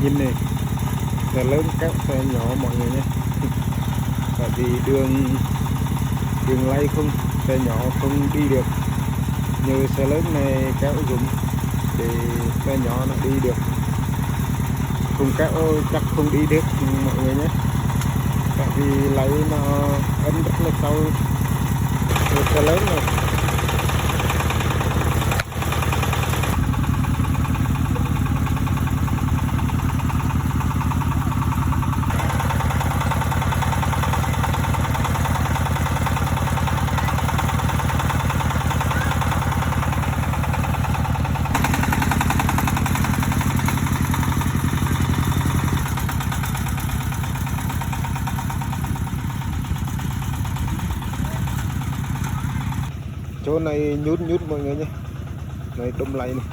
nhìn này xe lớn các xe nhỏ mọi người nhé. Tại vì đường lay không, xe nhỏ không đi được, như xe lớn này kéo dùng thì xe nhỏ nó đi được, không kéo chắc không đi được mọi người nhé. Tại vì lấy nó ấn rất là sâu xe lớn này. Chỗ này nhút mọi người nhé, này đông lầy này.